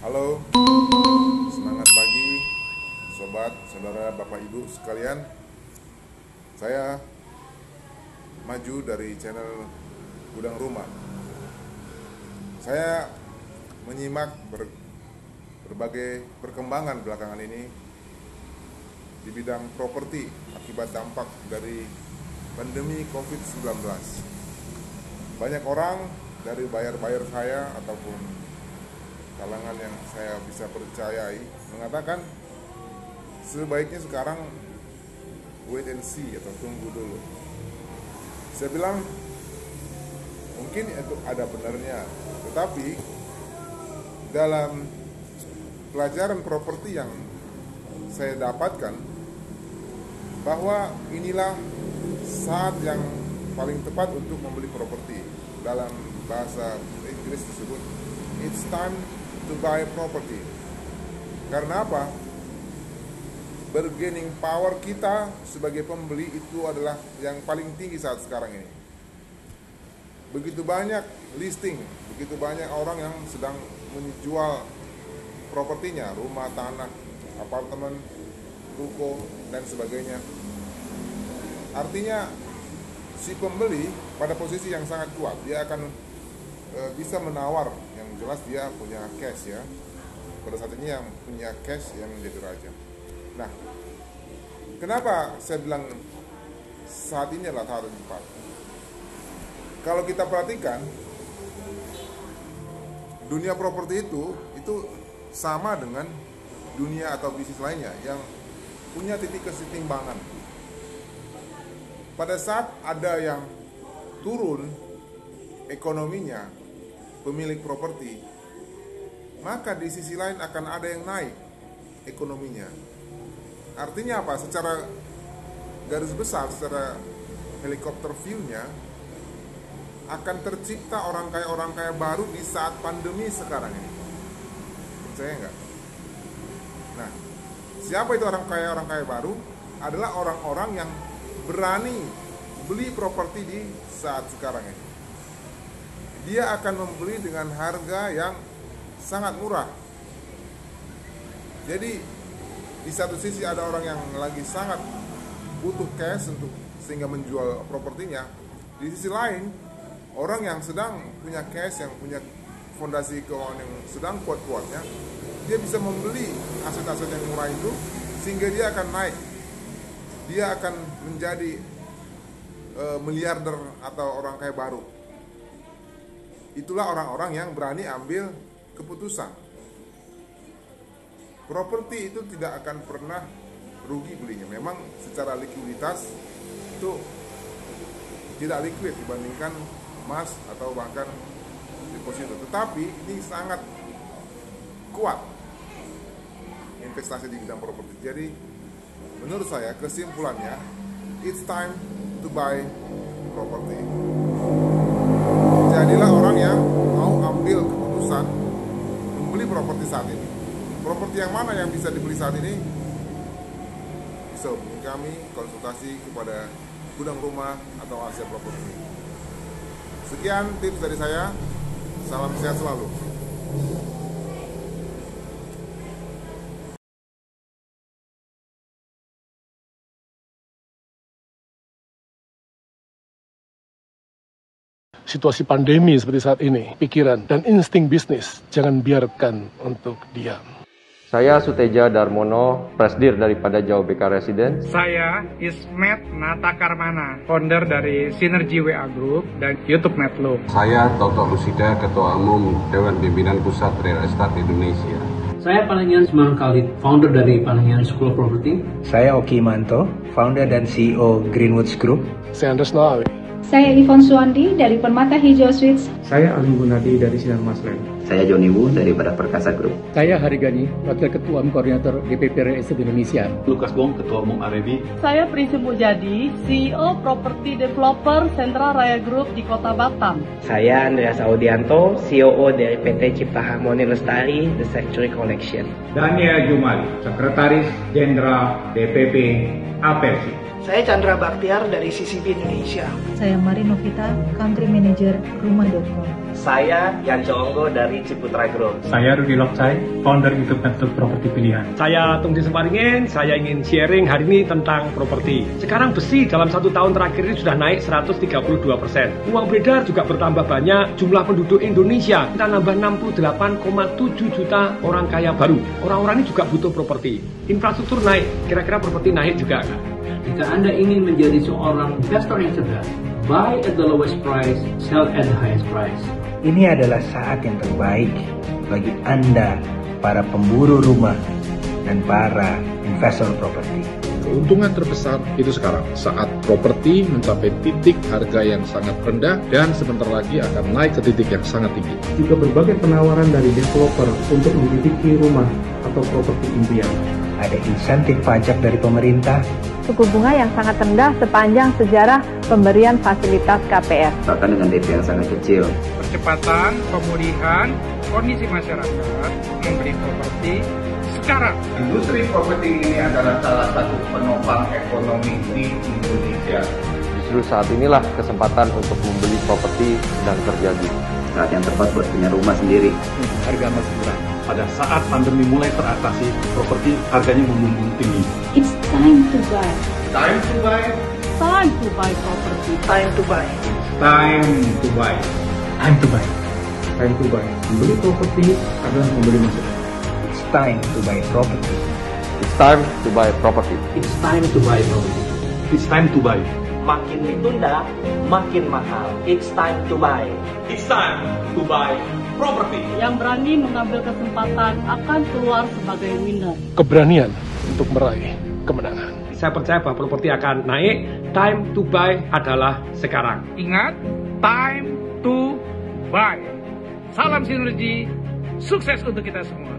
Halo, semangat pagi, sobat, saudara, bapak, ibu sekalian. Saya maju dari channel Gudang Rumah. Saya menyimak berbagai perkembangan belakangan ini di bidang properti akibat dampak dari pandemi COVID-19. Banyak orang dari buyer-buyer saya ataupun kalangan yang saya bisa percayai mengatakan sebaiknya sekarang wait and see atau tunggu dulu. Saya bilang mungkin itu ada benarnya, tetapi dalam pelajaran properti yang saya dapatkan bahwa inilah saat yang paling tepat untuk membeli properti. Dalam bahasa Inggris disebut it's time to buy property. Karena apa? Bargaining power kita sebagai pembeli itu adalah yang paling tinggi saat sekarang ini. Begitu banyak listing, begitu banyak orang yang sedang menjual propertinya, rumah, tanah, apartemen, ruko, dan sebagainya. Artinya si pembeli pada posisi yang sangat kuat, dia akan bisa menawar, yang jelas dia punya cash ya. Pada saat ini yang punya cash yang menjadi raja. Nah, kenapa saya bilang saat ini adalah saat yang tepat? Kalau kita perhatikan, dunia properti itu sama dengan dunia atau bisnis lainnya yang punya titik kesetimbangan. Pada saat ada yang turun ekonominya, pemilik properti, maka di sisi lain akan ada yang naik ekonominya. Artinya apa? Secara garis besar, secara helikopter view-nya, akan tercipta orang kaya baru di saat pandemi sekarang ini. Percaya nggak? Nah, siapa itu orang kaya baru? Adalah orang-orang yang berani beli properti di saat sekarang ini. Dia akan membeli dengan harga yang sangat murah. Jadi di satu sisi ada orang yang lagi sangat butuh cash untuk sehingga menjual propertinya. Di sisi lain, orang yang sedang punya cash, yang punya fondasi keuangan yang sedang kuat-kuatnya, dia bisa membeli aset-aset yang murah itu sehingga dia akan naik. Dia akan menjadi miliarder atau orang kaya baru. Itulah orang-orang yang berani ambil keputusan. Properti itu tidak akan pernah rugi belinya. Memang secara likuiditas itu tidak liquid dibandingkan emas atau bahkan deposito. Tetapi ini sangat kuat investasi di bidang properti. Jadi menurut saya kesimpulannya, it's time to buy property. Jadilah orang yang mau ambil keputusan membeli properti saat ini. Properti yang mana yang bisa dibeli saat ini? Bisa hubungi kami, konsultasi kepada Gudang Rumah atau Asia Property. Sekian tips dari saya. Salam sehat selalu. Situasi pandemi seperti saat ini, pikiran dan insting bisnis jangan biarkan untuk diam. Saya Suteja Darmono, Presdir daripada Jawa BK Residence. Saya Ismet Natakarmana, founder dari Sinergi WA Group dan YouTube Netlook. Saya Toto Lusida, Ketua Umum Dewan Pimpinan Pusat Real Estate Indonesia. Saya Panangian Semarang Khalid, founder dari Panangian School of Property. Saya Oki Manto, founder dan CEO Greenwoods Group. Saya Andres Nawawi. Saya Ivon Suwandi dari Permata Hijau Suites. Saya Alim Gunadi dari Sinar Maslen. Saya Joni Wu daripada Perkasa Group. Saya Harigani, Wakil Ketua Koordinator DPP Real Estate Indonesia. Lukas Gong, Ketua Umum Arebi. Saya Prisi Mujadi, CEO Property Developer Sentra Raya Group di Kota Batam. Saya Andreas Audianto, COO dari PT Cipta Harmoni Lestari, The Century Collection. Daniel Jumali, Sekretaris Jenderal DPP Apersi. Saya Chandra Baktiar dari CCB Indonesia. Saya Mari Novita, Country Manager Rumah.com. Saya Yanco Onggo dari Ciputra Group. Saya Rudi Lokcai, founder YouTube Network Properti Pilihan. Saya Tungji Semparingin, saya ingin sharing hari ini tentang properti. Sekarang besi dalam 1 tahun terakhir ini sudah naik 132%. Uang beredar juga bertambah banyak, jumlah penduduk Indonesia kita nambah 68,7 juta orang kaya baru. Orang-orang ini juga butuh properti. Infrastruktur naik, kira-kira properti naik juga kan? Jika Anda ingin menjadi seorang investor yang cerdas, buy at the lowest price, sell at the highest price. Ini adalah saat yang terbaik bagi Anda, para pemburu rumah dan para investor properti. Keuntungan terbesar itu sekarang, saat properti mencapai titik harga yang sangat rendah dan sebentar lagi akan naik ke titik yang sangat tinggi. Juga berbagai penawaran dari developer untuk memiliki rumah atau properti impian. Ada insentif pajak dari pemerintah. Suku bunga yang sangat rendah sepanjang sejarah pemberian fasilitas KPR. Bahkan dengan DP yang sangat kecil. Percepatan pemulihan kondisi masyarakat membeli properti sekarang. Industri properti ini adalah salah satu penopang ekonomi di Indonesia. Justru saat inilah kesempatan untuk membeli properti sedang terjadi. Saat yang tepat buat punya rumah sendiri. Harga masih murah. Pada saat pandemi mulai teratasi, properti harganya membumbung tinggi. It's time to buy. Time to buy. Time to buy property. Time to buy. Time to buy. Time to buy. Time to buy. Membeli properti adalah membeli masa depan. It's time to buy property. It's time to buy property. It's time to buy property. It's time to buy. Makin ditunda, makin mahal. It's time to buy. It's time to buy property. Yang berani mengambil kesempatan akan keluar sebagai winner. Keberanian untuk meraih kemenangan. Saya percaya bahwa properti akan naik. Time to buy adalah sekarang. Ingat, time to buy. Salam sinergi, sukses untuk kita semua.